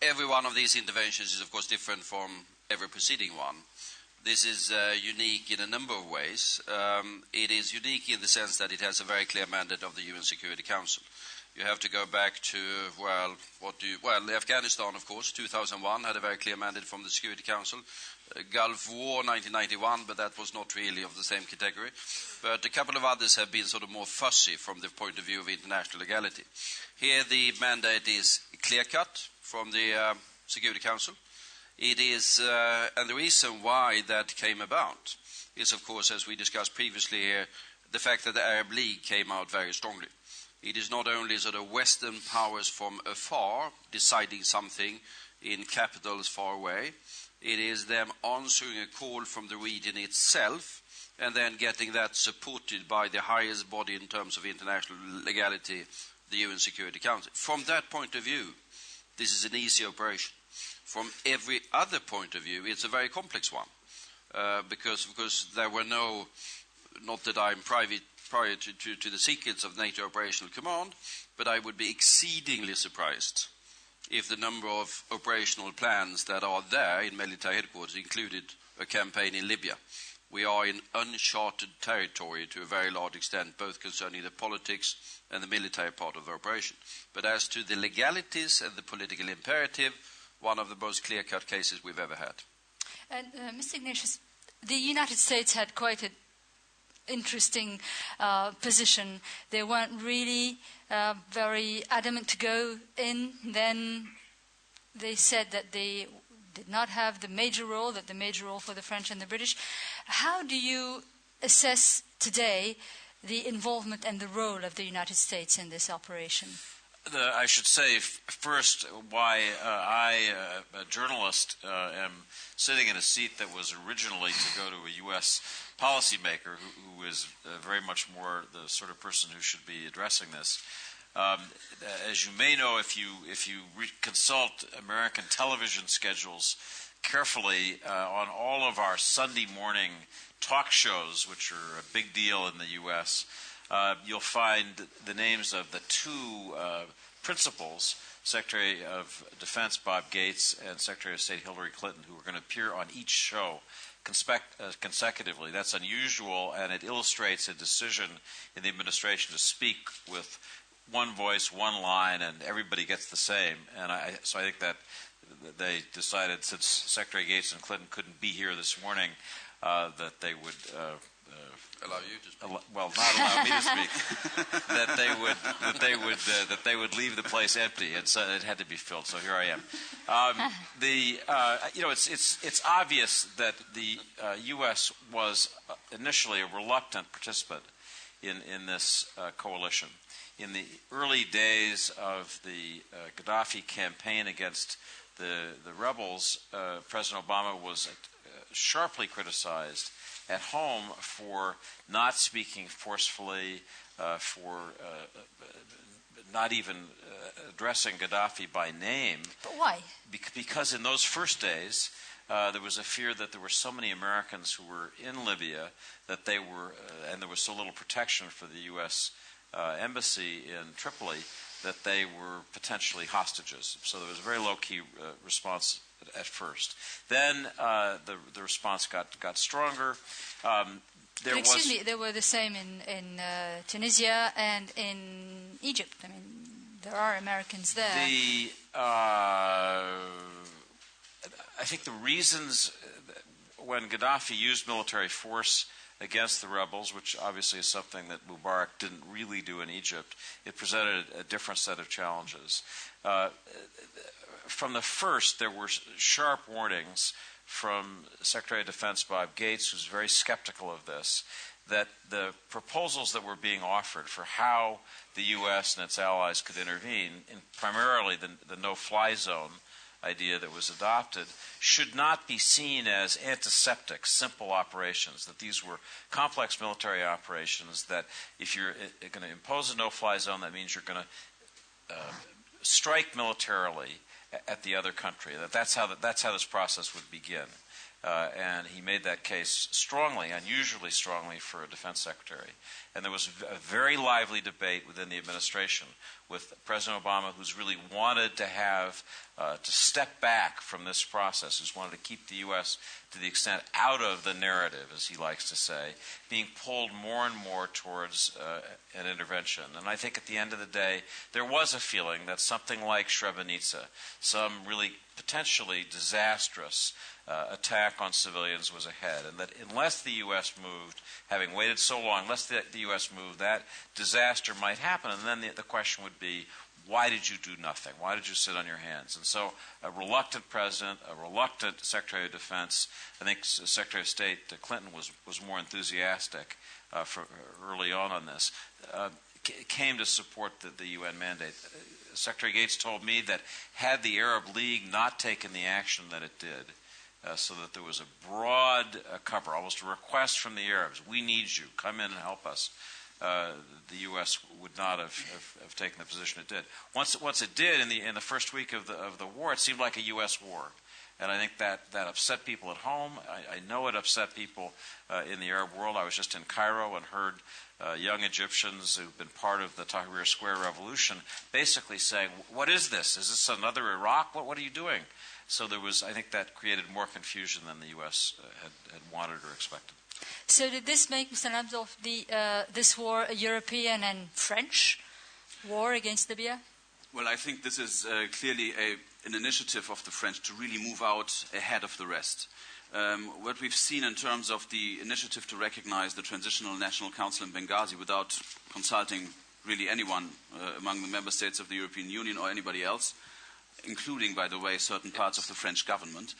every one of these interventions is, of course, different from every preceding one. This is unique in a number of ways. It is unique in the sense that it has a very clear mandate of the UN Security Council. You have to go back to, the Afghanistan, of course, 2001 had a very clear mandate from the Security Council. Gulf War, 1991, but that was not really of the same category. But a couple of others have been sort of more fussy from the point of view of international legality. Here the mandate is clear-cut from the Security Council. It is, and the reason why that came about is, of course, as we discussed previously here, the fact that the Arab League came out very strongly. It is not only sort of Western powers from afar deciding something in capitals far away. It is them answering a call from the region itself and then getting that supported by the highest body in terms of international legality, the UN Security Council. From that point of view, this is an easy operation. From every other point of view, it's a very complex one because there were no, not that I'm prior to the secrets of NATO Operational Command, but I would be exceedingly surprised if the number of operational plans that are there in military headquarters included a campaign in Libya. We are in uncharted territory to a very large extent, both concerning the politics and the military part of the operation. But as to the legalities and the political imperative, one of the most clear-cut cases we've ever had. And Mr. Ignatius, the United States had quite an interesting position. They weren't really very adamant to go in. Then they said that they did not have the major role, that the major role for the French and the British. How do you assess today the involvement and the role of the United States in this operation? I should say first why I, a journalist, am sitting in a seat that was originally to go to a U.S. policymaker who is very much more the sort of person who should be addressing this. As you may know, if you consult American television schedules carefully on all of our Sunday morning talk shows, which are a big deal in the U.S., you'll find the names of the two principals, Secretary of Defense Bob Gates and Secretary of State Hillary Clinton, who are going to appear on each show consecutively. That's unusual, and it illustrates a decision in the administration to speak with one voice, one line, and everybody gets the same. And so I think that they decided, since Secretary Gates and Clinton couldn't be here this morning, that they would allow you to speak. Well, not allow me to speak. that they would leave the place empty, and so it had to be filled. So here I am. It's obvious that the U.S. was initially a reluctant participant in this coalition. In the early days of the Gaddafi campaign against the rebels, President Obama was sharply criticized at home for not speaking forcefully, for not even addressing Gaddafi by name. But why? Because in those first days, there was a fear that there were so many Americans who were in Libya that they were, and there was so little protection for the U.S. Embassy in Tripoli, that they were potentially hostages. So there was a very low-key response at first. Then the response got stronger. Excuse me, they were the same in Tunisia and in Egypt. I mean, there are Americans there. I think the reasons when Gaddafi used military force against the rebels, which obviously is something that Mubarak didn't really do in Egypt, it presented a different set of challenges. From the first, there were sharp warnings from Secretary of Defense Bob Gates, who's very skeptical of this, that the proposals that were being offered for how the U.S. and its allies could intervene, in primarily the no-fly zone idea that was adopted, should not be seen as antiseptic, simple operations, that these were complex military operations, that if you're going to impose a no-fly zone, that means you're going to strike militarily at the other country. That's how this process would begin. And he made that case strongly, unusually strongly, for a defense secretary. And there was a very lively debate within the administration with President Obama, who's really wanted to have to step back from this process, who's wanted to keep the U.S. to the extent out of the narrative, as he likes to say, being pulled more and more towards an intervention. And I think at the end of the day, there was a feeling that something like Srebrenica, some really potentially disastrous attack on civilians, was ahead, and that unless the U.S. moved, having waited so long, unless the U.S. moved, that disaster might happen. And then the question would be, why did you do nothing? Why did you sit on your hands? And so a reluctant president, a reluctant Secretary of Defense, I think Secretary of State Clinton was more enthusiastic early on this, came to support the UN mandate. Secretary Gates told me that had the Arab League not taken the action that it did, so that there was a broad cover, almost a request from the Arabs, we need you, come in and help us, the U.S. would not have taken the position it did. Once it did, in the first week of the war, it seemed like a U.S. war. And I think that upset people at home. I know it upset people in the Arab world. I was just in Cairo and heard young Egyptians who've been part of the Tahrir Square revolution basically saying, what is this? Is this another Iraq? What are you doing? So I think that created more confusion than the U.S. had wanted or expected. So did this make, Mr. Lambsdorff, this war a European and French war against Libya? Well, I think this is clearly an initiative of the French to really move out ahead of the rest. What we've seen in terms of the initiative to recognize the Transitional National Council in Benghazi without consulting really anyone among the member states of the European Union or anybody else, including, by the way, certain parts of the French government.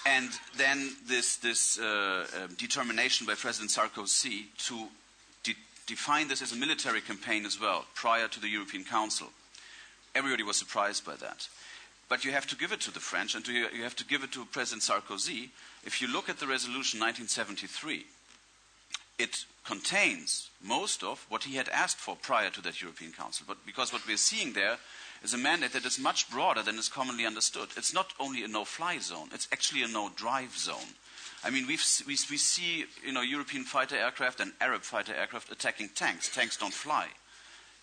And then this determination by President Sarkozy to define this as a military campaign as well, prior to the European Council. Everybody was surprised by that. But you have to give it to the French, and you have to give it to President Sarkozy. If you look at the resolution 1973, it contains most of what he had asked for prior to that European Council. But because what we're seeing there is a mandate that is much broader than is commonly understood. It's not only a no-fly zone, it's actually a no-drive zone. I mean, we see, European fighter aircraft and Arab fighter aircraft attacking tanks. Tanks don't fly.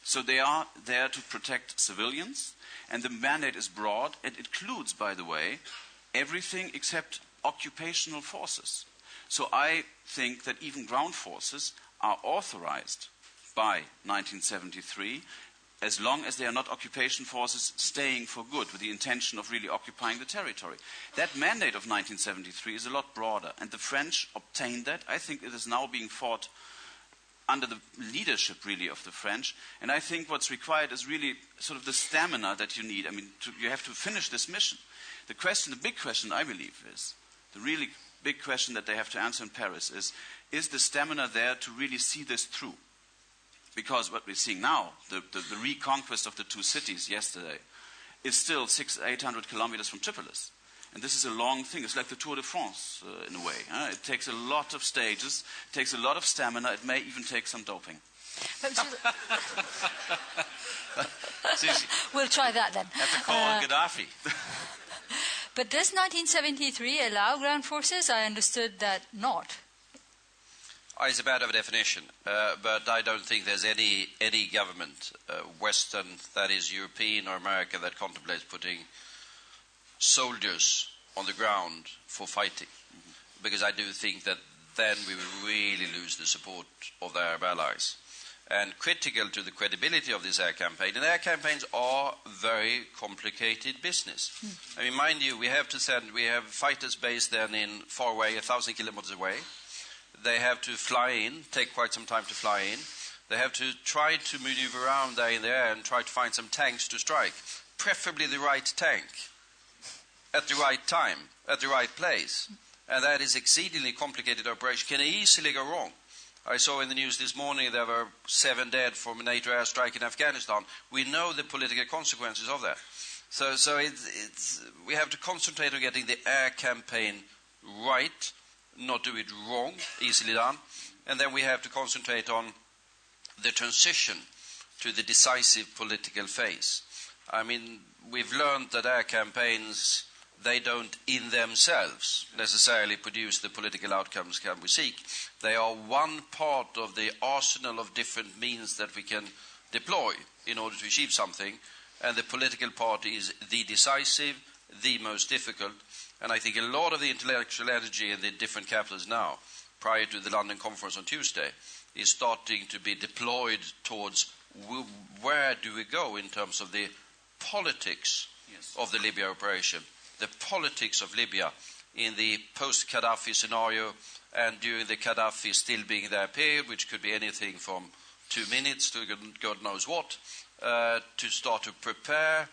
So they are there to protect civilians, and the mandate is broad. It includes, by the way, everything except occupational forces. So I think that even ground forces are authorized by 1973 as long as they are not occupation forces staying for good with the intention of really occupying the territory. That mandate of 1973 is a lot broader, and the French obtained that. I think it is now being fought under the leadership, really, of the French. And I think what's required is really sort of the stamina that you need. I mean, you have to finish this mission. The big question, I believe, is, the really big question that they have to answer in Paris is the stamina there to really see this through? Because what we're seeing now, the reconquest of the two cities yesterday, is still 600-800 kilometers from Tripolis. And this is a long thing. It's like the Tour de France, in a way. It takes a lot of stages, it takes a lot of stamina, it may even take some doping. We'll try that then. Have to call on Gaddafi. But does 1973 allow ground forces? I understood that not. It's a bad of a definition, but I don't think there's any government, Western, that is European or American, that contemplates putting soldiers on the ground for fighting. Because I do think that then we will really lose the support of the Arab allies. And critical to the credibility of this air campaign, and air campaigns are very complicated business. I mean, mind you, we have fighters based then in far away, 1,000 kilometers away. They have to fly in, take quite some time to fly in. They have to try to maneuver around there in the air and try to find some tanks to strike. Preferably the right tank, at the right time, at the right place. And that is exceedingly complicated operation. Can easily go wrong. I saw in the news this morning there were 7 dead from a NATO airstrike in Afghanistan. We know the political consequences of that. So we have to concentrate on getting the air campaign right, not do it wrong, easily done. And then we have to concentrate on the transition to the decisive political phase. I mean, we've learned that air campaigns, they don't in themselves necessarily produce the political outcomes we seek. They are one part of the arsenal of different means that we can deploy in order to achieve something, and the political part is the decisive, the most difficult. And I think a lot of the intellectual energy in the different capitals now, prior to the London conference on Tuesday, is starting to be deployed towards where do we go in terms of the politics of the Libya operation, the politics of Libya in the post-Gaddafi scenario and during the Gaddafi still being there period, which could be anything from 2 minutes to God knows what, to start to prepare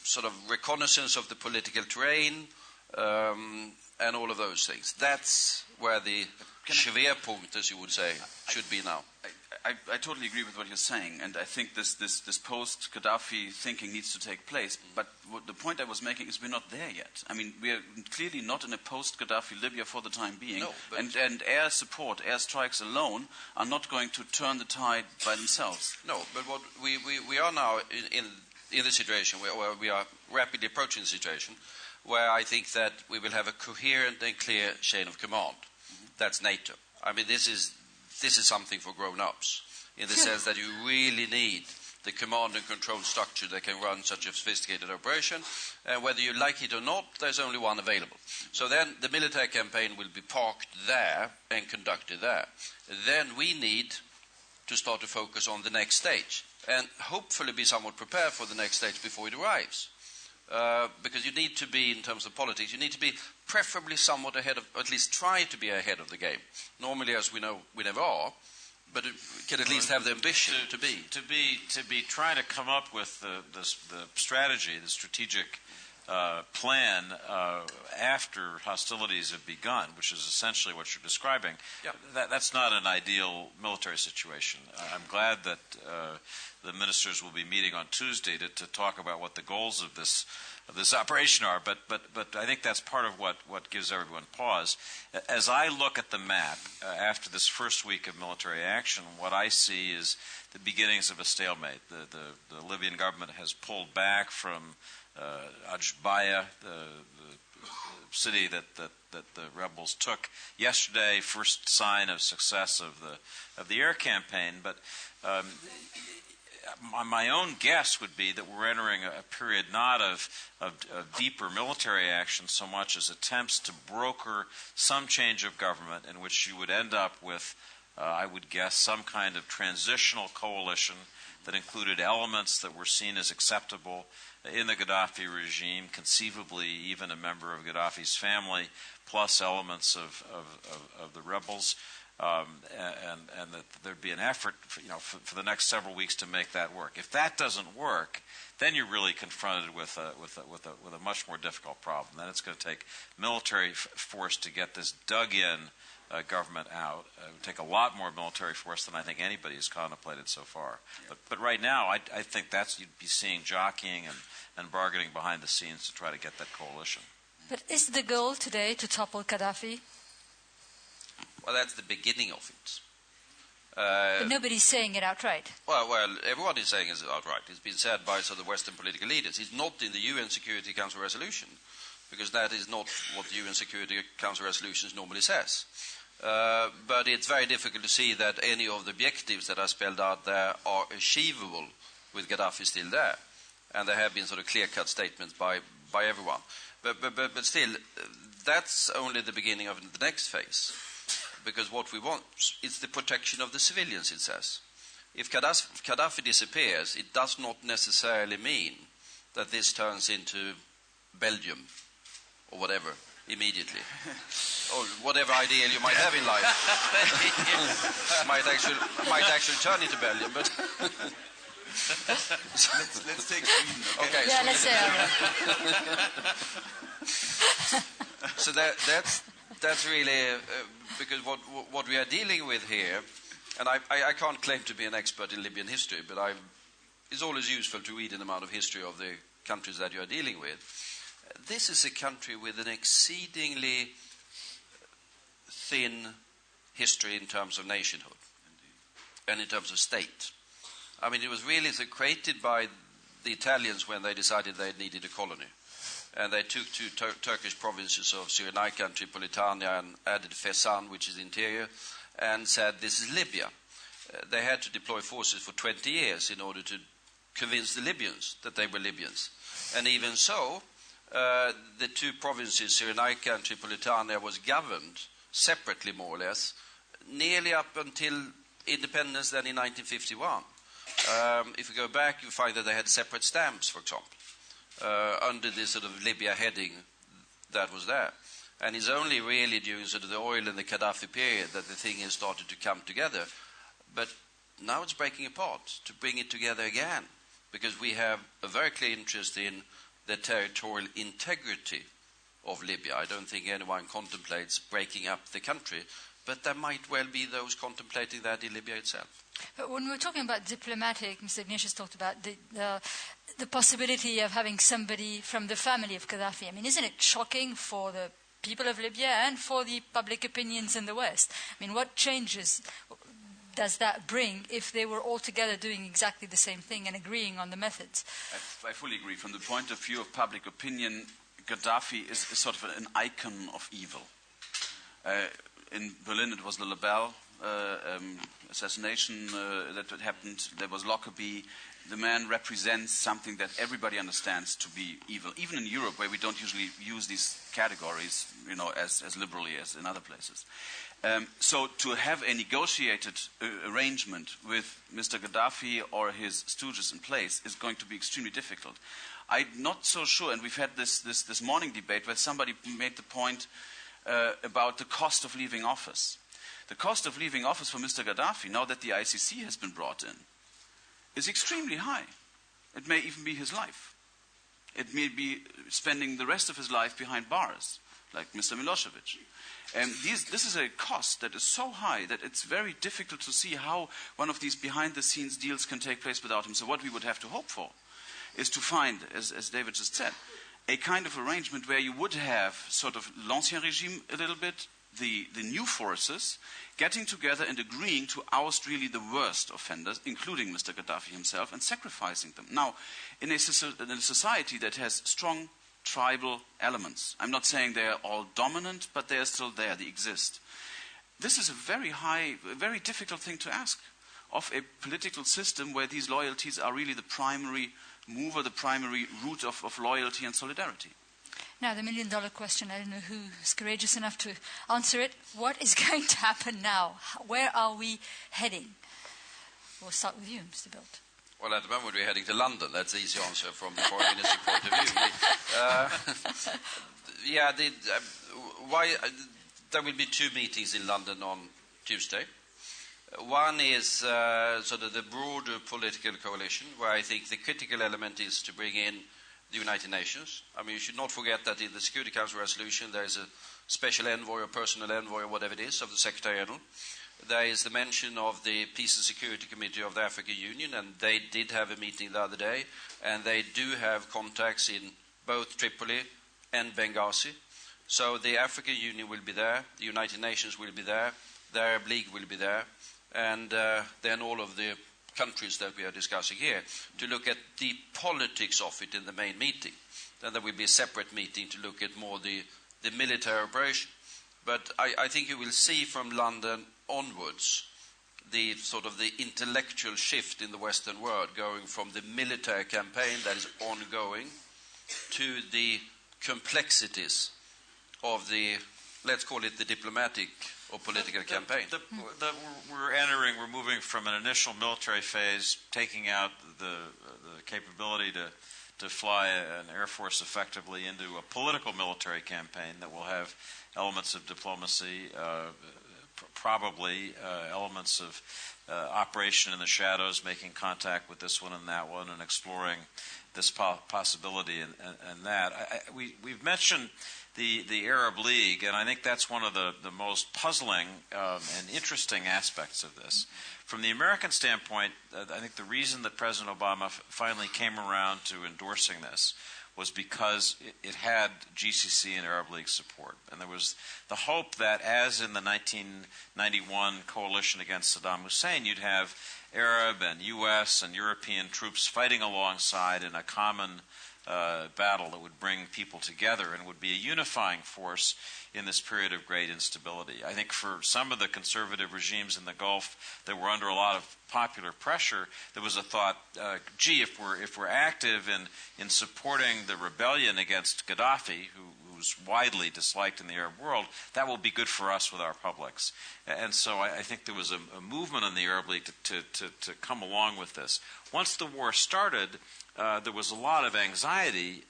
sort of reconnaissance of the political terrain and all of those things. That's where the Schwerpunkt, as you would say, should be now. I totally agree with what you're saying, and I think this post-Gaddafi thinking needs to take place. But the point I was making is we're not there yet. I mean, we are clearly not in a post-Gaddafi Libya for the time being, no, and air support, air strikes alone are not going to turn the tide by themselves. No, but what we are now in the situation where we are rapidly approaching the situation where I think that we will have a coherent and clear chain of command. Mm-hmm. That's NATO. I mean, this is something for grown-ups, in the sense that you really need the command and control structure that can run such a sophisticated operation. And whether you like it or not, there's only one available. So then the military campaign will be parked there and conducted there. Then we need to start to focus on the next stage and hopefully be somewhat prepared for the next stage before it arrives. Because you need to be, in terms of politics, you need to be preferably somewhat ahead of, or at least try to be ahead of the game. Normally, as we know, we never are, but it can at least have the ambition to be. To be trying to come up with the strategy, the strategic plan after hostilities have begun, which is essentially what you're describing. Yeah. That's not an ideal military situation. I'm glad that the ministers will be meeting on Tuesday to talk about what the goals of this operation are. But I think that's part of what gives everyone pause. As I look at the map after this first week of military action, what I see is the beginnings of a stalemate. The Libyan government has pulled back from Ajbaya, the city that the rebels took yesterday. First sign of success of the air campaign, but my own guess would be that we're entering a period not of deeper military action so much as attempts to broker some change of government in which you would end up with, I would guess, some kind of transitional coalition that included elements that were seen as acceptable in the Gaddafi regime, conceivably even a member of Gaddafi's family, plus elements of the rebels. And that there'd be an effort, for the next several weeks to make that work. If that doesn't work, then you're really confronted with a much more difficult problem. Then it's going to take military force to get this dug-in government out. It would take a lot more military force than I think anybody has contemplated so far. But right now, I think you'd be seeing jockeying and bargaining behind the scenes to try to get that coalition. But is the goal today to topple Gaddafi? Well, that's the beginning of it. But nobody's saying it outright. Well, everyone is saying it outright. It's been said by some of the Western political leaders. It's not in the UN Security Council resolution, because that is not what the UN Security Council resolutions normally says. But it's very difficult to see that any of the objectives that are spelled out there are achievable with Gaddafi still there. And there have been sort of clear-cut statements by everyone. But still, that's only the beginning of the next phase. Because what we want is the protection of the civilians, it says. If Gaddafi disappears, it does not necessarily mean that this turns into Belgium or whatever immediately. Or whatever ideal you might have in life. might actually turn into Belgium, but... let's take Sweden. Okay, yeah, let's say. So that's really because what we are dealing with here, and I can't claim to be an expert in Libyan history, but it's always useful to read an amount of history of the countries that you are dealing with. This is a country with an exceedingly thin history in terms of nationhood and in terms of state. I mean, it was really created by the Italians when they decided they needed a colony. And they took two Turkish provinces of Cyrenaica and Tripolitania and added Fezzan, which is interior, and said, this is Libya. They had to deploy forces for 20 years in order to convince the Libyans that they were Libyans. And even so, the two provinces, Cyrenaica and Tripolitania, was governed separately, more or less, nearly up until independence then in 1951. If you go back, you find that they had separate stamps, for example, under this sort of Libya heading that was there. And it's only really during sort of the oil and the Gaddafi period that the thing has started to come together. But now it's breaking apart to bring it together again, because we have a very clear interest in the territorial integrity of Libya. I don't think anyone contemplates breaking up the country, but there might well be those contemplating that in Libya itself. But when we're talking about diplomatic, Mr. Ignatius talked about the possibility of having somebody from the family of Gaddafi. I mean, isn't it shocking for the people of Libya and for the public opinions in the West? I mean, what changes does that bring if they were all together doing exactly the same thing and agreeing on the methods? I fully agree. From the point of view of public opinion, Gaddafi is sort of an icon of evil. In Berlin, it was the Lebel assassination that happened. There was Lockerbie. The man represents something that everybody understands to be evil, even in Europe, where we don't usually use these categories, as liberally as in other places. So to have a negotiated arrangement with Mr. Gaddafi or his stooges in place is going to be extremely difficult. I'm not so sure, and we've had this morning debate where somebody made the point about the cost of leaving office. The cost of leaving office for Mr. Gaddafi, now that the ICC has been brought in, is extremely high. It may even be his life. It may be spending the rest of his life behind bars, like Mr. Milosevic. And this is a cost that is so high that it's very difficult to see how one of these behind-the-scenes deals can take place without him. So what we would have to hope for is to find, as David just said, a kind of arrangement where you would have sort of l'ancien regime a little bit, the new forces, getting together and agreeing to oust really the worst offenders, including Mr. Gaddafi himself, and sacrificing them. Now, in a society that has strong tribal elements, I'm not saying they are all dominant, but they are still there, they exist. This is a very difficult thing to ask of a political system where these loyalties are really the primary mover, the primary root of loyalty and solidarity. Now, the million-dollar question, I don't know who's courageous enough to answer it. What is going to happen now? Where are we heading? We'll start with you, Mr. Bildt. Well, at the moment we're heading to London. That's the easy answer from the foreign minister point of view. There will be two meetings in London on Tuesday. One is sort of the broader political coalition, where I think the critical element is to bring in the United Nations. I mean, you should not forget that in the Security Council resolution there is a special envoy or personal envoy or whatever it is of the Secretary General. There is the mention of the Peace and Security Committee of the African Union, and they did have a meeting the other day, and they do have contacts in both Tripoli and Benghazi. So the African Union will be there, the United Nations will be there, the Arab League will be there, and then all of the countries that we are discussing here, to look at the politics of it in the main meeting. Then there will be a separate meeting to look at more the military operation. But I think you will see from London onwards the sort of the intellectual shift in the Western world, going from the military campaign that is ongoing to the complexities of the, let's call it the diplomatic or political campaign. We're moving from an initial military phase, taking out the capability to fly an air force effectively, into a political military campaign that will have elements of diplomacy, probably elements of operation in the shadows, making contact with this one and that one, and exploring this possibility and that. We've mentioned the Arab League, and I think that's one of the most puzzling and interesting aspects of this. From the American standpoint, I think the reason that President Obama finally came around to endorsing this was because it had GCC and Arab League support. And there was the hope that, as in the 1991 coalition against Saddam Hussein, you'd have Arab and U.S. and European troops fighting alongside in a common battle that would bring people together and would be a unifying force in this period of great instability. I think for some of the conservative regimes in the Gulf that were under a lot of popular pressure, there was a thought, gee, if we're active in supporting the rebellion against Gaddafi, who's widely disliked in the Arab world, that will be good for us with our publics. And so I think there was a movement in the Arab League to come along with this. Once the war started, there was a lot of anxiety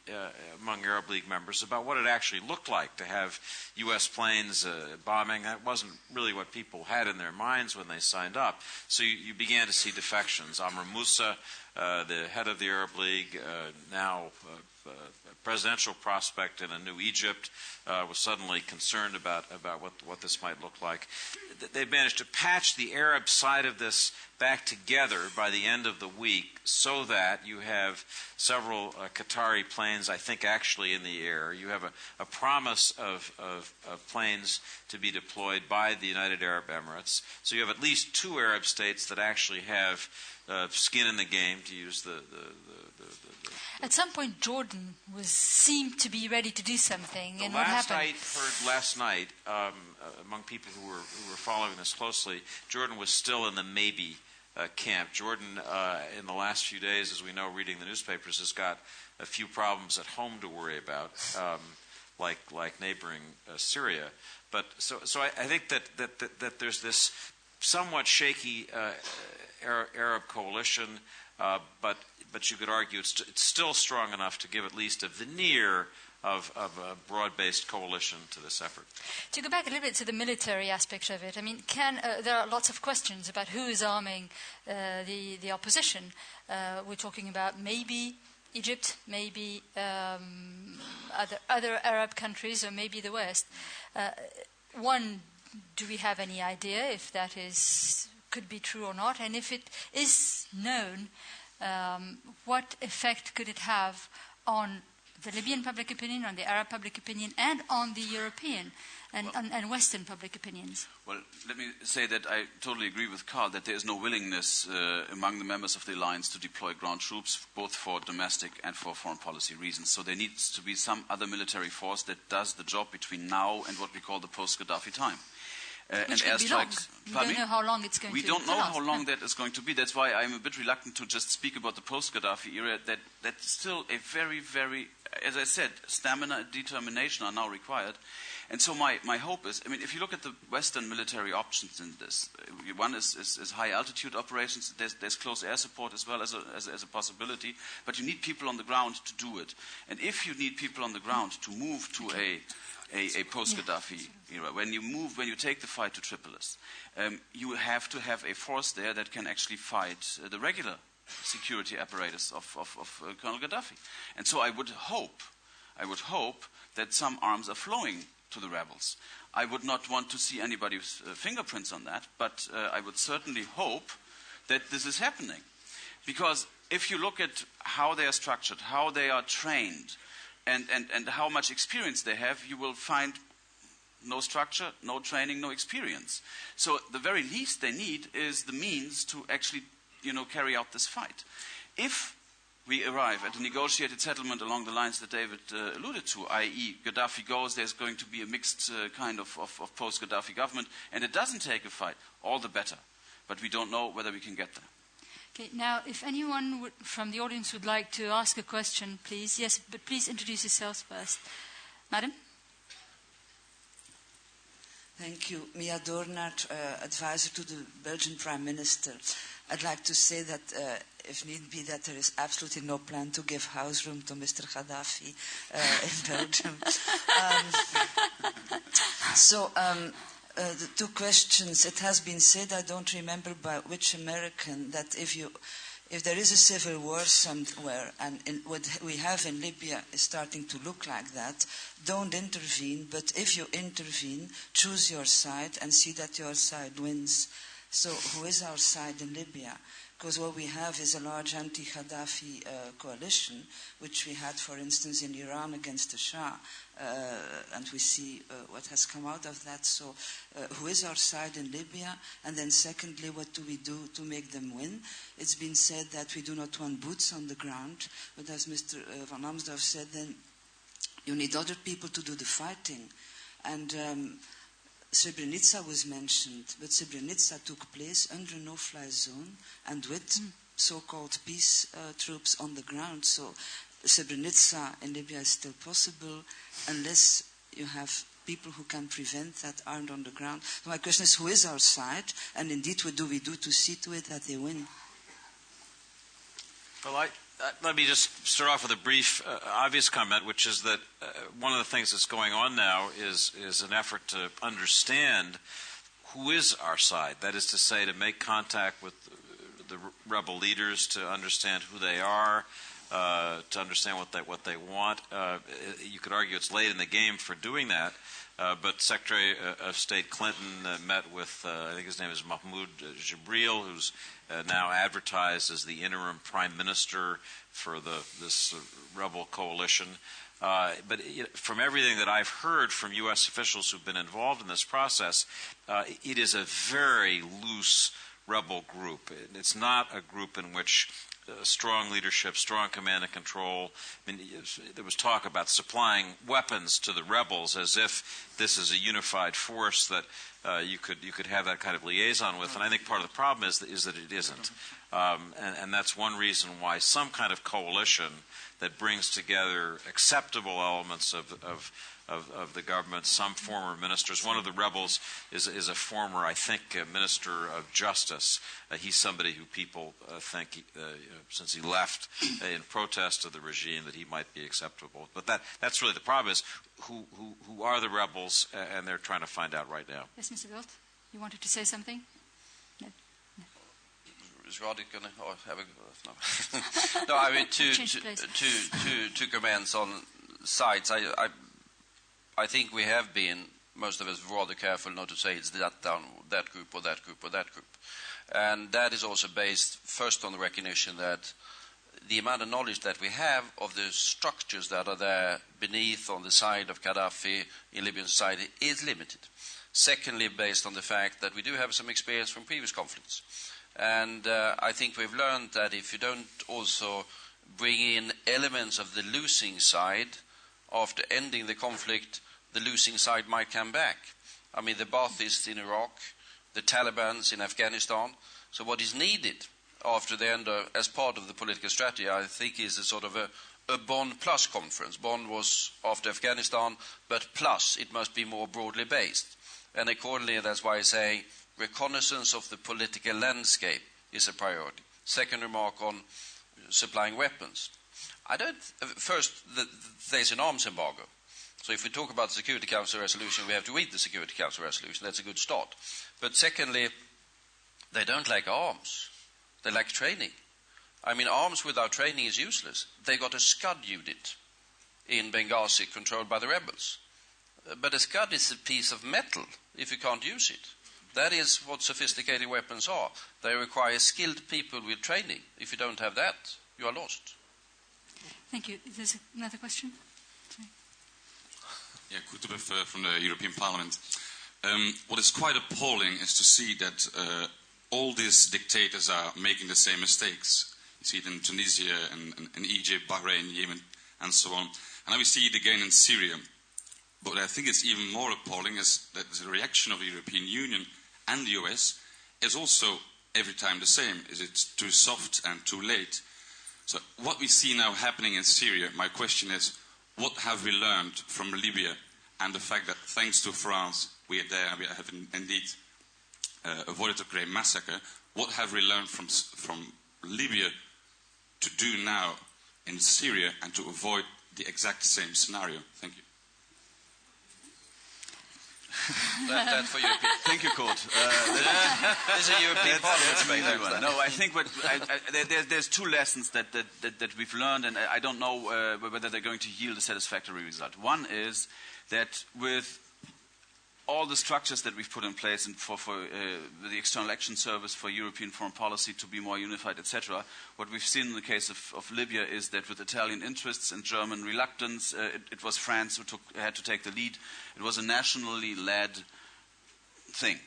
among Arab League members about what it actually looked like to have U.S. planes bombing. That wasn't really what people had in their minds when they signed up. So you began to see defections. Amr Moussa, the head of the Arab League, now presidential prospect in a new Egypt, was suddenly concerned about what this might look like. They managed to patch the Arab side of this back together by the end of the week so that you have several Qatari planes, I think, actually in the air. You have a promise of planes to be deployed by the United Arab Emirates. So you have at least two Arab states that actually have skin in the game, to use the At some point, Jordan seemed to be ready to do something, and what happened? Last night, among people who were following this closely, Jordan was still in the maybe camp. Jordan, in the last few days, as we know, reading the newspapers, has got a few problems at home to worry about, like neighboring Syria. But so I think that there's this somewhat shaky Arab coalition, but you could argue it's still strong enough to give at least a veneer of a broad-based coalition to this effort. To go back a little bit to the military aspect of it, I mean, there are lots of questions about who is arming the opposition. We're talking about maybe Egypt, maybe other Arab countries, or maybe the West. Do we have any idea if that could be true or not? And if it is known, what effect could it have on the Libyan public opinion, on the Arab public opinion, and on the European and Western public opinions? Well, let me say that I totally agree with Karl that there is no willingness among the members of the alliance to deploy ground troops, both for domestic and for foreign policy reasons. So there needs to be some other military force that does the job between now and what we call the post-Gaddafi time. Which could be long. We don't know how long it's going to be. We don't know how long that is going to be. That's why I'm a bit reluctant to just speak about the post-Gaddafi era. That's still a very, very, as I said, stamina and determination are now required. And so my hope is, I mean, if you look at the Western military options in this, one is high-altitude operations. There's close air support as well as a possibility. But you need people on the ground to do it. And if you need people on the ground to move to a post-Gaddafi era, when you take the fight to Tripolis, you have to have a force there that can actually fight the regular security apparatus of Colonel Gaddafi. And so I would hope that some arms are flowing to the rebels. I would not want to see anybody's fingerprints on that, but I would certainly hope that this is happening. Because if you look at how they are structured, how they are trained, and how much experience they have, you will find no structure, no training, no experience. So the very least they need is the means to actually, carry out this fight. If we arrive at a negotiated settlement along the lines that David alluded to, i.e. Gaddafi goes, there's going to be a mixed kind of post-Gaddafi government, and it doesn't take a fight, all the better. But we don't know whether we can get there. Okay, now, if anyone from the audience would like to ask a question, please. Yes, but please introduce yourselves first. Madam? Thank you. Mia Doornaert, advisor to the Belgian Prime Minister. I'd like to say that, if need be, that there is absolutely no plan to give house room to Mr. Gaddafi in Belgium. The two questions. It has been said, I don't remember by which American, that if there is a civil war somewhere, and what we have in Libya is starting to look like that, don't intervene, but if you intervene, choose your side and see that your side wins. So who is our side in Libya? Because what we have is a large anti-Gaddafi coalition, which we had, for instance, in Iran against the Shah, and we see what has come out of that. So who is our side in Libya? And then secondly, what do we do to make them win? It's been said that we do not want boots on the ground, but as Mr. van Lambsdorff said, then you need other people to do the fighting. And Srebrenica was mentioned, but Srebrenica took place under no-fly zone and with so-called peace troops on the ground. So Srebrenica in Libya is still possible unless you have people who can prevent that aren't on the ground. So my question is, who is our side? And indeed, what do we do to see to it that they win? Well, let me just start off with a brief, obvious comment, which is that one of the things that's going on now is an effort to understand who is our side. That is to say, to make contact with the rebel leaders, to understand who they are, to understand what they want. You could argue it's late in the game for doing that, but Secretary of State Clinton met with, I think his name is Mahmoud Jibril, who's now advertised as the interim prime minister for this rebel coalition. But from everything that I've heard from U.S. officials who've been involved in this process, it is a very loose rebel group. It's not a group in which strong leadership, strong command and control. I mean, there was talk about supplying weapons to the rebels as if this is a unified force that you could have that kind of liaison with. And I think part of the problem is that it isn't. And that's one reason why some kind of coalition that brings together acceptable elements of the government, some former ministers. One of the rebels is a former, I think, Minister of Justice. He's somebody who people think, since he left in protest of the regime, that he might be acceptable. But that's really the problem, is who are the rebels, and they're trying to find out right now. Yes, Mr. Bildt, you wanted to say something? No. Is Roddy going to have a... No. No, I mean, two comments on sides. I think we have been, most of us, rather careful not to say it's that group or that group or that group. And that is also based first on the recognition that the amount of knowledge that we have of the structures that are there beneath, on the side of Gaddafi in Libyan society, is limited. Secondly, based on the fact that we do have some experience from previous conflicts. And I think we've learned that if you don't also bring in elements of the losing side, after ending the conflict, the losing side might come back. I mean, the Baathists in Iraq, the Taliban's in Afghanistan. So what is needed after the end, as part of the political strategy, I think, is a sort of a Bonn plus conference. Bonn was after Afghanistan, but plus, it must be more broadly based. And accordingly, that's why I say reconnaissance of the political landscape is a priority. Second remark on supplying weapons. First, there's an arms embargo. So if we talk about the Security Council resolution, we have to read the Security Council resolution. That's a good start. But secondly, they don't like arms. They like training. I mean, arms without training is useless. They got a Scud unit in Benghazi controlled by the rebels. But a Scud is a piece of metal if you can't use it. That is what sophisticated weapons are. They require skilled people with training. If you don't have that, you are lost. Thank you. Is there another question? Sorry. Yeah, Kutubev from the European Parliament. What is quite appalling is to see that all these dictators are making the same mistakes. You see it in Tunisia and Egypt, Bahrain, Yemen, and so on. And now we see it again in Syria. But I think it's even more appalling is that the reaction of the European Union and the US is also every time the same. Is it too soft and too late? So what we see now happening in Syria, my question is, what have we learned from Libya and the fact that thanks to France we have indeed avoided a great massacre? What have we learned from Libya to do now in Syria and to avoid the exact same scenario? Thank you. That for European. Thank you, Kurt. This is a European Parliament. No, I think there's two lessons that we've learned, and I don't know whether they're going to yield a satisfactory result. One is that with all the structures that we've put in place and for the External Action Service, for European foreign policy to be more unified, etc., what we've seen in the case of Libya is that with Italian interests and German reluctance, it was France who had to take the lead. It was a nationally led thing,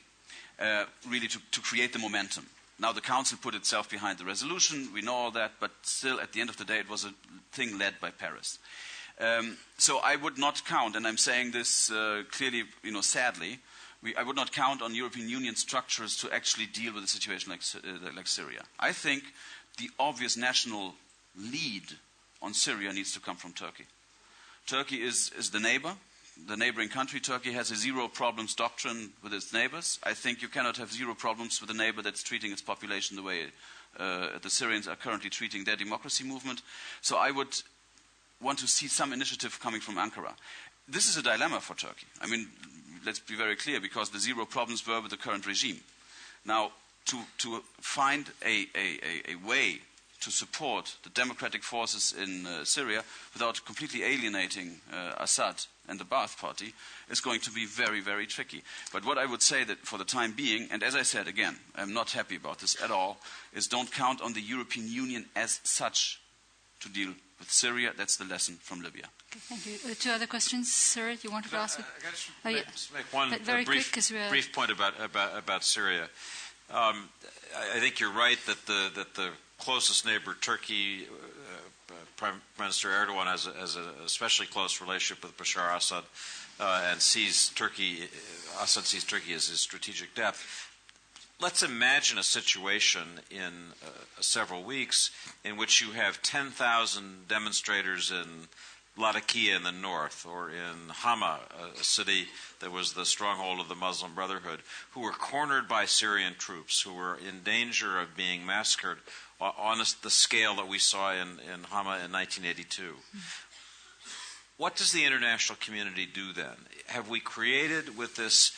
really to create the momentum. Now the Council put itself behind the resolution, we know all that, but still at the end of the day it was a thing led by Paris. So I would not count, and I'm saying this clearly, sadly, I would not count on European Union structures to actually deal with a situation like Syria. I think the obvious national lead on Syria needs to come from Turkey. Turkey is the neighbor, the neighboring country. Turkey has a zero problems doctrine with its neighbors. I think you cannot have zero problems with a neighbor that's treating its population the way the Syrians are currently treating their democracy movement. So I would want to see some initiative coming from Ankara. This is a dilemma for Turkey. I mean, let's be very clear, because the zero problems were with the current regime. Now, to find a way to support the democratic forces in Syria without completely alienating Assad and the Ba'ath Party is going to be very, very tricky. But what I would say that for the time being, and as I said again, I'm not happy about this at all, is don't count on the European Union as such to deal with Syria. That's the lesson from Libya. Okay, thank you. Two other questions, sir. You wanted to ask? I just make one brief point about Syria. I think you're right that the closest neighbor, Turkey, Prime Minister Erdogan has an especially close relationship with Bashar Assad, and Assad sees Turkey as his strategic depth. Let's imagine a situation in several weeks in which you have 10,000 demonstrators in Latakia in the north, or in Hama, a city that was the stronghold of the Muslim Brotherhood, who were cornered by Syrian troops, who were in danger of being massacred on the scale that we saw in Hama in 1982. What does the international community do then? Have we created, with this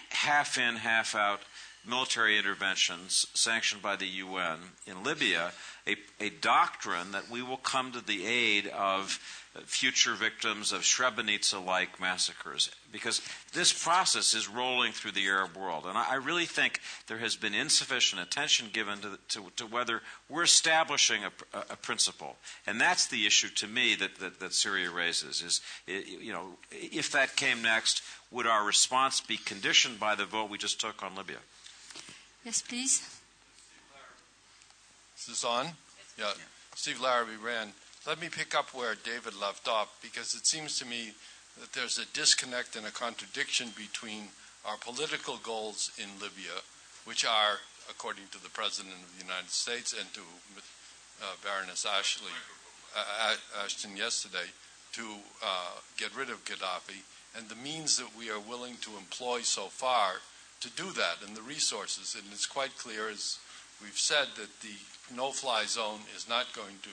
half-in, half-out military interventions sanctioned by the UN in Libya, a doctrine that we will come to the aid of future victims of Srebrenica-like massacres? Because this process is rolling through the Arab world. And I really think there has been insufficient attention given to whether we're establishing a principle. And that's the issue to me that Syria raises, is, if that came next, would our response be conditioned by the vote we just took on Libya? Yes, please. Is this on? Yeah. Steve Larrabee, Rand. Let me pick up where David left off, because it seems to me that there's a disconnect and a contradiction between our political goals in Libya, which are, according to the President of the United States and to Baroness Ashton yesterday, to get rid of Gaddafi, and the means that we are willing to employ so far to do that, and the resources. And it's quite clear, as we've said, that the no-fly zone is not going to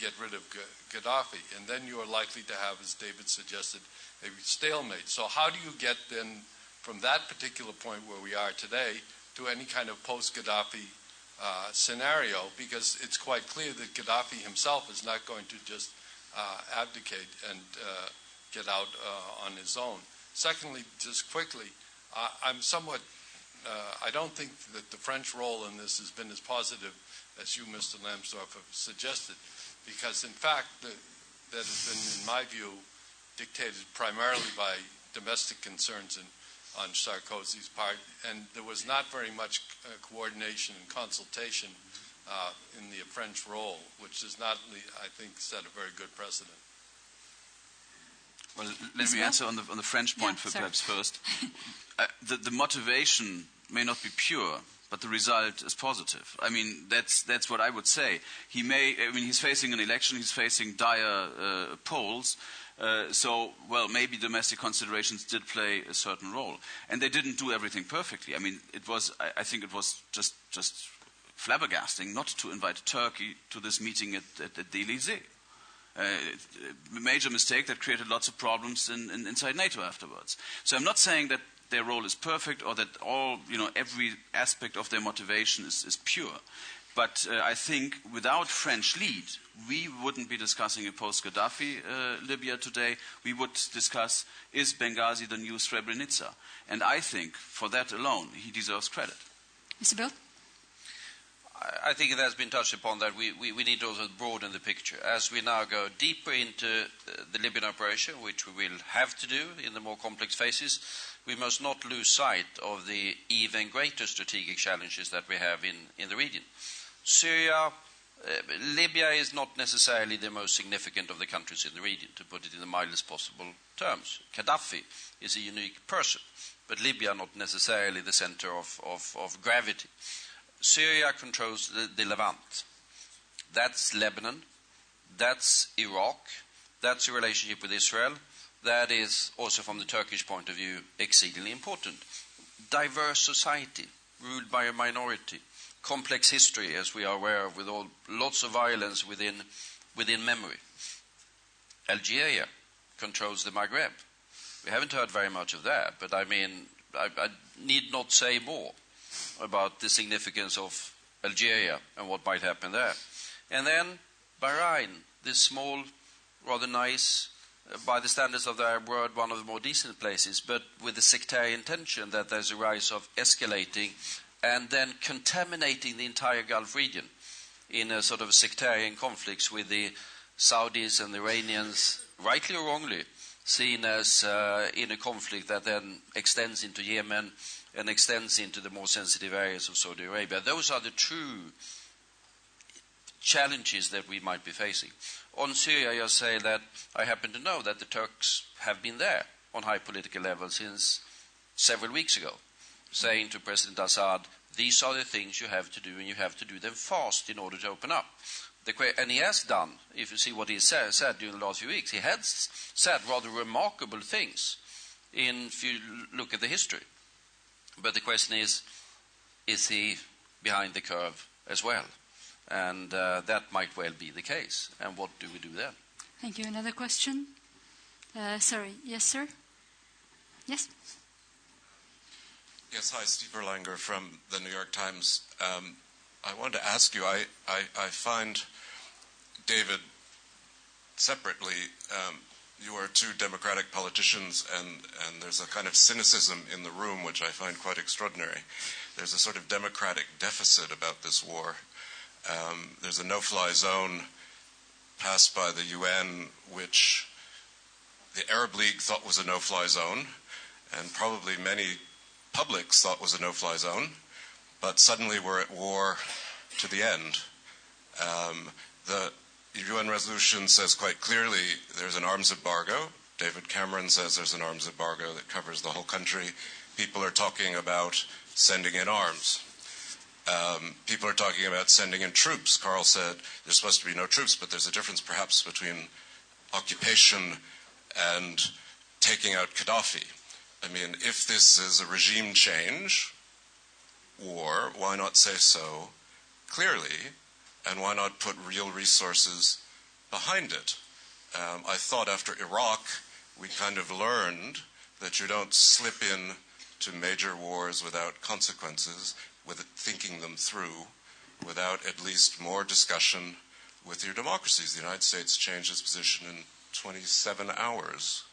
get rid of Gaddafi, and then you are likely to have, as David suggested, a stalemate. So how do you get then from that particular point where we are today to any kind of post-Gaddafi scenario? Because it's quite clear that Gaddafi himself is not going to just abdicate and get out on his own. Secondly, just quickly, I'm somewhat I don't think that the French role in this has been as positive as you, Mr. Lambsdorff, have suggested, because in fact that has been, in my view, dictated primarily by domestic concerns on Sarkozy's part, and there was not very much coordination and consultation in the French role, which does not, I think, set a very good precedent. Well, let me answer on the French point perhaps first. The motivation may not be pure, but the result is positive. I mean, that's what I would say. He's facing an election, he's facing dire polls, so, well, maybe domestic considerations did play a certain role. And they didn't do everything perfectly. I mean, I think it was just flabbergasting not to invite Turkey to this meeting at the Elysee. A major mistake that created lots of problems inside NATO afterwards. So I'm not saying that their role is perfect or that every aspect of their motivation is pure. But I think without French lead, we wouldn't be discussing a post-Gaddafi Libya today. We would discuss, is Benghazi the new Srebrenica? And I think for that alone, he deserves credit. Mr. Bildt? I think it has been touched upon that we need to also broaden the picture. As we now go deeper into the Libyan operation, which we will have to do in the more complex phases, we must not lose sight of the even greater strategic challenges that we have in the region. Syria, Libya is not necessarily the most significant of the countries in the region, to put it in the mildest possible terms. Gaddafi is a unique person, but Libya not necessarily the center of gravity. Syria controls the Levant. That's Lebanon. That's Iraq. That's a relationship with Israel. That is also from the Turkish point of view exceedingly important. Diverse society, ruled by a minority. Complex history, as we are aware of, with lots of violence within memory. Algeria controls the Maghreb. We haven't heard very much of that, but I mean, I need not say more about the significance of Algeria and what might happen there. And then Bahrain, this small, rather nice, by the standards of the Arab world, one of the more decent places, but with the sectarian tension that there's a rise of escalating and then contaminating the entire Gulf region in a sort of sectarian conflicts with the Saudis and the Iranians, rightly or wrongly, seen as in a conflict that then extends into Yemen and extends into the more sensitive areas of Saudi Arabia. Those are the true challenges that we might be facing. On Syria, I say that I happen to know that the Turks have been there on high political level since several weeks ago, saying to President Assad, these are the things you have to do, and you have to do them fast in order to open up. And he has done, if you see what he said during the last few weeks, he has said rather remarkable things if you look at the history. But the question is he behind the curve as well? And that might well be the case. And what do we do then? Thank you. Another question? Sorry. Yes, sir? Yes? Yes, hi, Steve Erlanger from the New York Times. I wanted to ask you, I find, David, separately, you are two Democratic politicians, and there's a kind of cynicism in the room which I find quite extraordinary. There's a sort of democratic deficit about this war. There's a no-fly zone passed by the UN, which the Arab League thought was a no-fly zone, and probably many publics thought was a no-fly zone, but suddenly we're at war to the end. The UN resolution says quite clearly there's an arms embargo. David Cameron says there's an arms embargo that covers the whole country. People are talking about sending in arms. People are talking about sending in troops. Carl said there's supposed to be no troops, but there's a difference perhaps between occupation and taking out Gaddafi. I mean, if this is a regime change war, why not say so clearly, and why not put real resources behind it? I thought after Iraq, we kind of learned that you don't slip in to major wars without consequences, with thinking them through, without at least more discussion with your democracies. The United States changed its position in 27 hours.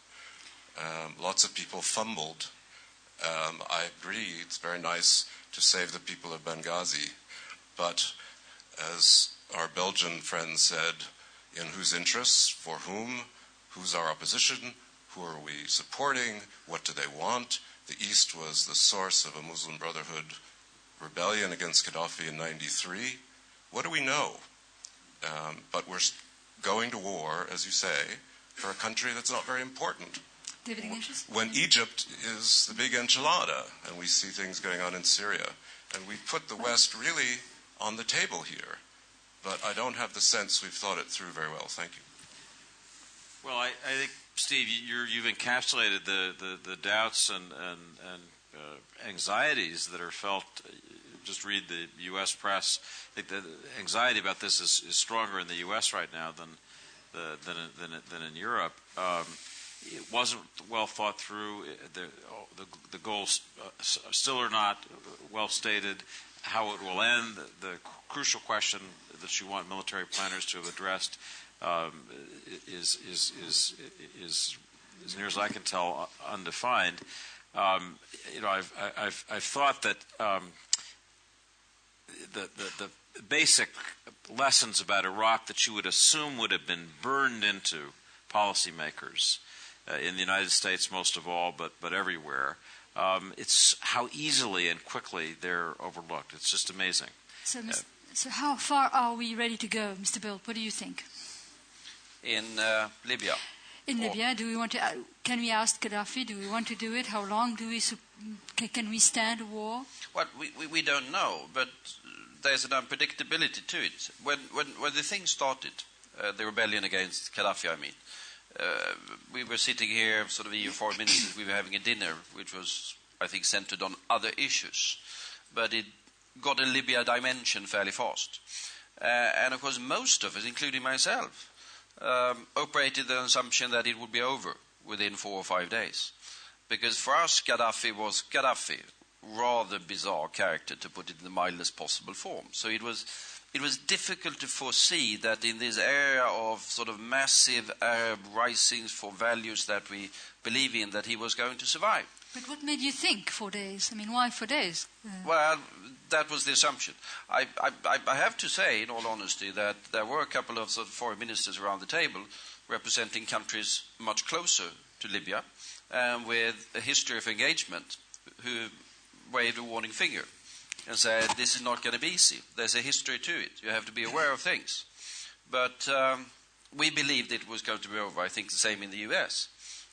Lots of people fumbled. I agree, it's very nice to save the people of Benghazi, but as our Belgian friend said, in whose interests, for whom, who's our opposition, who are we supporting, what do they want? The East was the source of a Muslim Brotherhood rebellion against Gaddafi in '93. What do we know? But we're going to war, as you say, for a country that's not very important. David Ignatius? When Egypt is the big enchilada, and we see things going on in Syria, and we put the West really on the table here, but I don't have the sense we've thought it through very well. Thank you. Well, I think, Steve, you've encapsulated the doubts and anxieties that are felt. Just read the U.S. press. I think the anxiety about this is stronger in the U.S. right now than in Europe. It wasn't well thought through. The goals still are not well stated. how it will end. The crucial question that you want military planners to have addressed is, as near as I can tell, undefined. I've thought that the basic lessons about Iraq that you would assume would have been burned into policymakers in the United States most of all, but everywhere. It's how easily and quickly they're overlooked. It's just amazing. So how far are we ready to go, Mr. Bildt? What do you think? In Libya. In Libya, do we want to? Can we oust Gaddafi? Do we want to do it? How long do we? Can we stand a war? Well, we don't know, but there's an unpredictability to it. When the thing started, the rebellion against Gaddafi, I mean, we were sitting here, sort of EU foreign ministers. We were having a dinner, which was, I think, centered on other issues, but it got a Libya dimension fairly fast, and of course, most of us, including myself, operated the assumption that it would be over within 4 or 5 days. Because for us, Gaddafi was Gaddafi, rather bizarre character, to put it in the mildest possible form. So it was difficult to foresee that in this area of sort of massive Arab risings for values that we believe in, that he was going to survive. But what made you think 4 days? I mean, why 4 days? Well, that was the assumption. I have to say, in all honesty, that there were a couple of sort of foreign ministers around the table representing countries much closer to Libya and with a history of engagement who waved a warning finger and said, this is not going to be easy. There's a history to it. You have to be aware of things. But we believed it was going to be over. I think the same in the US.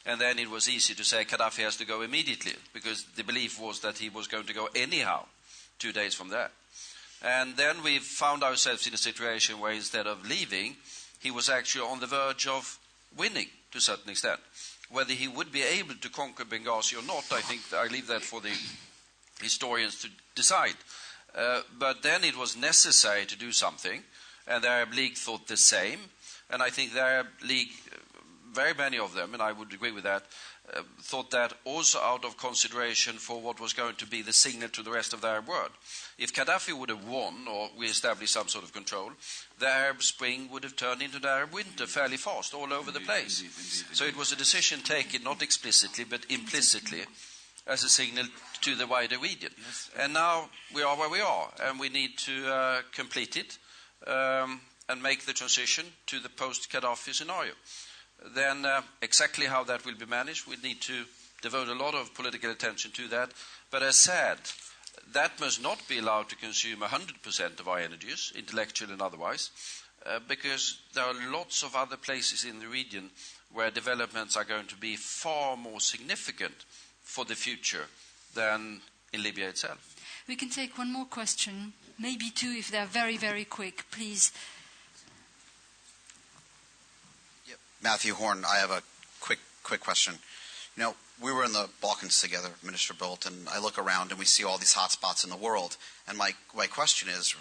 And then it was easy to say Gaddafi has to go immediately, because the belief was that he was going to go anyhow 2 days from there. And then we found ourselves in a situation where instead of leaving, he was actually on the verge of winning to a certain extent. Whether he would be able to conquer Benghazi or not, I think I leave that for the historians to decide. But then it was necessary to do something, and the Arab League thought the same. And I think the Arab League, very many of them, and I would agree with that, thought that also out of consideration for what was going to be the signal to the rest of the Arab world. If Gaddafi would have won, or we established some sort of control, the Arab Spring would have turned into the Arab Winter fairly fast, all over the place. Indeed. So it was a decision taken, not explicitly, but implicitly, as a signal to the wider region. Yes. And now we are where we are, and we need to complete it and make the transition to the post-Gaddafi scenario. Then exactly how that will be managed, we need to devote a lot of political attention to that. But as said, that must not be allowed to consume 100% of our energies, intellectual and otherwise, because there are lots of other places in the region where developments are going to be far more significant for the future than in Libya itself. We can take one more question, maybe two if they're very, very quick, please. Matthew Horn, I have a quick question. You know, we were in the Balkans together, Minister Bildt, and I look around and we see all these hot spots in the world. And my question is,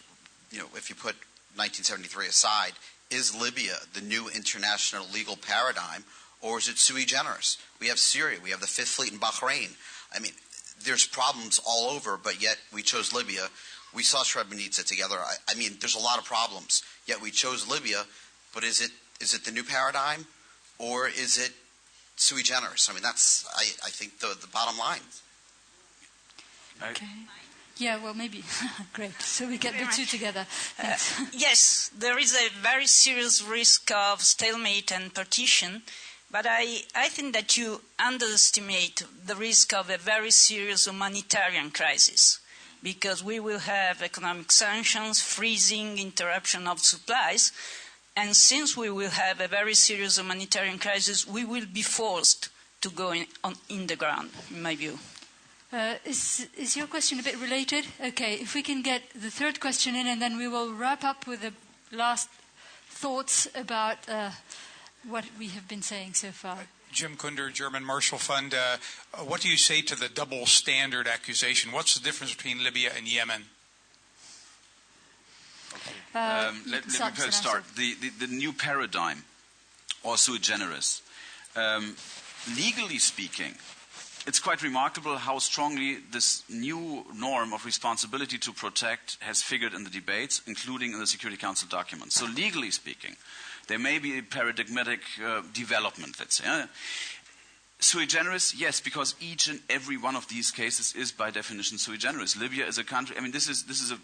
you know, if you put 1973 aside, is Libya the new international legal paradigm, or is it sui generis? We have Syria, we have the Fifth Fleet in Bahrain. I mean, there's problems all over, but yet we chose Libya. We saw Srebrenica together. I mean, there's a lot of problems, yet we chose Libya, but is it the new paradigm, or is it sui generis? I mean, that's, I think, the bottom line. Okay. Yeah, well, maybe. Great. So we get the two together. Yes, there is a very serious risk of stalemate and partition, but I think that you underestimate the risk of a very serious humanitarian crisis, because we will have economic sanctions, freezing, interruption of supplies. And since we will have a very serious humanitarian crisis, we will be forced to go in the ground, in my view. Is your question a bit related? Okay, if we can get the third question in, and then we will wrap up with the last thoughts about what we have been saying so far. Jim Kunder, German Marshall Fund. What do you say to the double standard accusation? What's the difference between Libya and Yemen? Let me first start. The new paradigm, or sui generis. Legally speaking, it's quite remarkable how strongly this new norm of responsibility to protect has figured in the debates, including in the Security Council documents. So legally speaking, there may be a paradigmatic development, let's say. Sui generis, yes, because each and every one of these cases is by definition sui generis. Libya is a country, I mean, this is a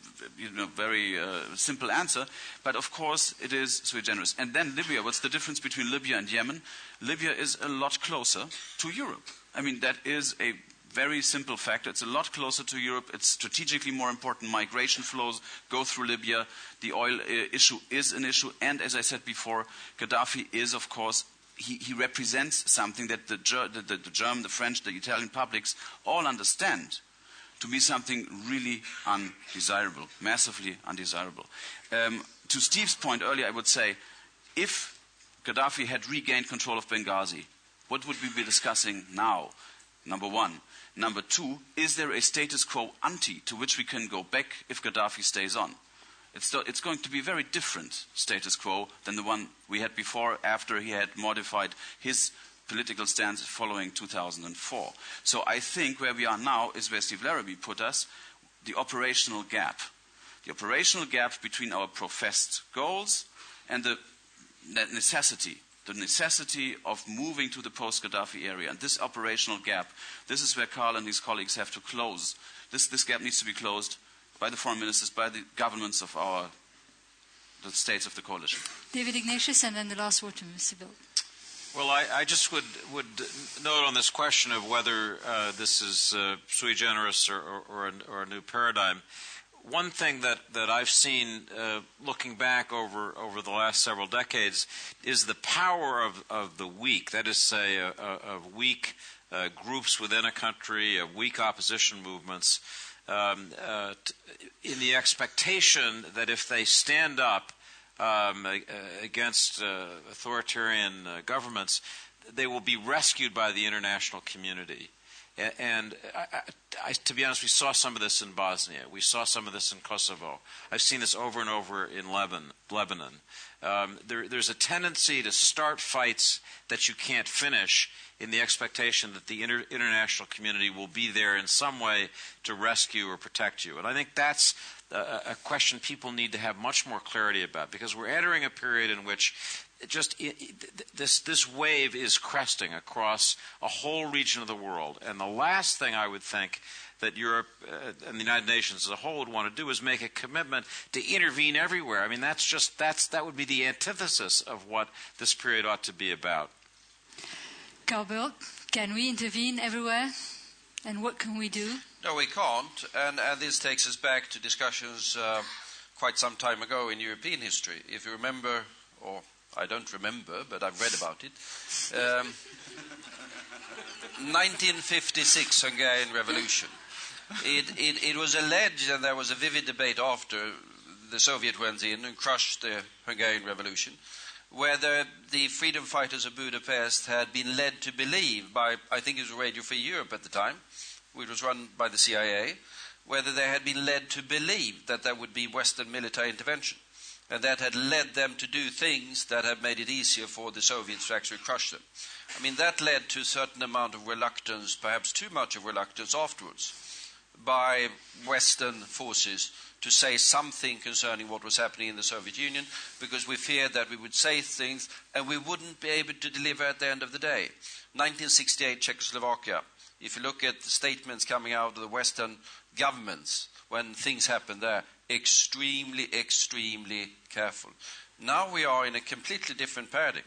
very simple answer, but of course it is sui generis. And then Libya, what's the difference between Libya and Yemen? Libya is a lot closer to Europe. I mean, that is a very simple factor. It's a lot closer to Europe. It's strategically more important. Migration flows go through Libya. The oil issue is an issue. And as I said before, Gaddafi is, of course, he represents something that the German, the French, the Italian publics all understand to be something really undesirable, massively undesirable. To Steve's point earlier, I would say, if Gaddafi had regained control of Benghazi, what would we be discussing now? Number one. Number two, is there a status quo ante to which we can go back if Gaddafi stays on? It's going to be a very different status quo than the one we had before, after he had modified his political stance following 2004. So I think where we are now is where Steve Larrabee put us, the operational gap. The operational gap between our professed goals and the necessity of moving to the post-Gaddafi area. And this operational gap, this is where Carl and his colleagues have to close. This gap needs to be closed by the foreign ministers, by the governments of the states of the coalition. David Ignatius, and then the last word to Mr. Bildt. Well, I just would note on this question of whether this is sui generis or a new paradigm. One thing that I've seen looking back over the last several decades is the power of the weak. That is, say, of weak groups within a country, of weak opposition movements, in the expectation that if they stand up against authoritarian governments, they will be rescued by the international community. And to be honest, we saw some of this in Bosnia. We saw some of this in Kosovo. I've seen this over and over in Lebanon. There's a tendency to start fights that you can't finish in the expectation that the international community will be there in some way to rescue or protect you. And I think that's a question people need to have much more clarity about, because we're entering a period in which this wave is cresting across a whole region of the world. And the last thing I would think that Europe and the United Nations as a whole would want to do is make a commitment to intervene everywhere. I mean, that would be the antithesis of what this period ought to be about. Carl Bildt, can we intervene everywhere? And what can we do? No, we can't. And this takes us back to discussions quite some time ago in European history. If you remember, or I don't remember, but I've read about it, 1956 Hungarian Revolution. It was alleged, and there was a vivid debate after the Soviet went in and crushed the Hungarian Revolution, whether the freedom fighters of Budapest had been led to believe by, I think it was Radio Free Europe at the time, which was run by the CIA, whether they had been led to believe that there would be Western military intervention, and that had led them to do things that had made it easier for the Soviets to actually crush them. I mean, that led to a certain amount of reluctance, perhaps too much of reluctance afterwards, by Western forces to say something concerning what was happening in the Soviet Union, because we feared that we would say things and we wouldn't be able to deliver at the end of the day. 1968 Czechoslovakia. If you look at the statements coming out of the Western governments when things happened there, extremely, extremely careful. Now we are in a completely different paradigm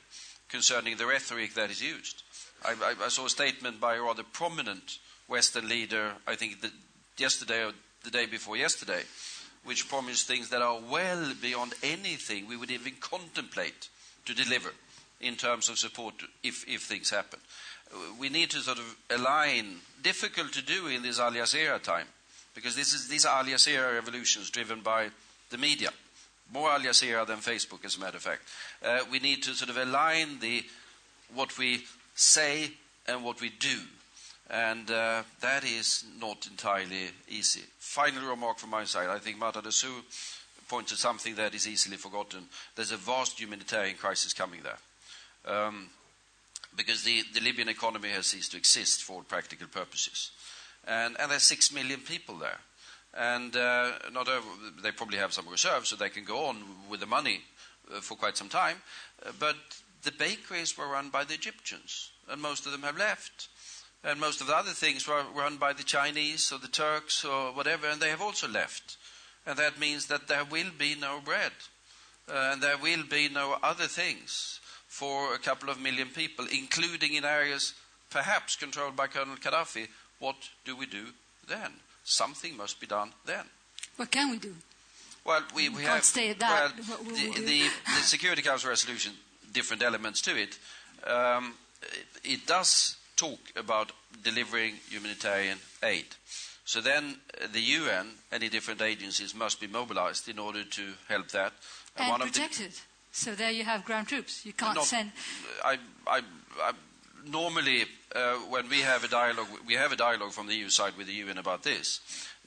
concerning the rhetoric that is used. I saw a statement by a rather prominent Western leader, I think yesterday or the day before yesterday, which promised things that are well beyond anything we would even contemplate to deliver in terms of support if things happen. We need to sort of align, difficult to do in this Al Jazeera time, because these are Al Jazeera revolutions driven by the media, more Al Jazeera than Facebook, as a matter of fact. We need to sort of align what we say and what we do, and that is not entirely easy. Final remark from my side, I think Marta de Sou pointed something that is easily forgotten. There's a vast humanitarian crisis coming there. because the Libyan economy has ceased to exist for all practical purposes. And there's 6 million people there. And they probably have some reserves, so they can go on with the money for quite some time. But the bakeries were run by the Egyptians, and most of them have left. And most of the other things were run by the Chinese or the Turks or whatever, and they have also left. And that means that there will be no bread. And there will be no other things for a couple of million people, including in areas perhaps controlled by Colonel Gaddafi. What do we do then? Something must be done then. What can we do? Well, we can't have, stay at that. Well, the Security Council resolution, different elements to it. It does talk about delivering humanitarian aid. So then the UN, any different agencies, must be mobilized in order to help that. And protected. So there you have ground troops. You can't send... Normally, when we have a dialogue from the EU side with the UN about this.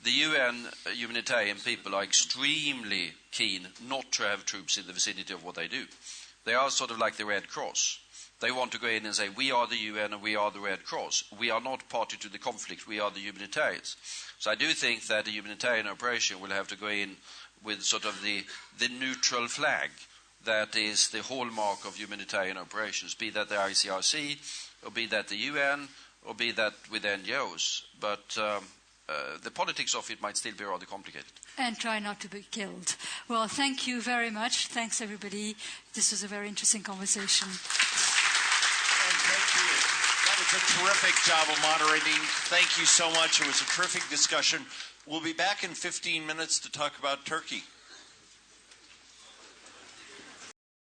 The UN humanitarian people are extremely keen not to have troops in the vicinity of what they do. They are sort of like the Red Cross. They want to go in and say, we are the UN and we are the Red Cross. We are not party to the conflict. We are the humanitarians. So I do think that the humanitarian operation will have to go in with sort of the neutral flag. That is the hallmark of humanitarian operations, be that the ICRC, or be that the UN, or be that with NGOs. But the politics of it might still be rather complicated. And try not to be killed. Well, thank you very much. Thanks, everybody. This was a very interesting conversation. And thank you. That was a terrific job of moderating. Thank you so much. It was a terrific discussion. We'll be back in 15 minutes to talk about Turkey.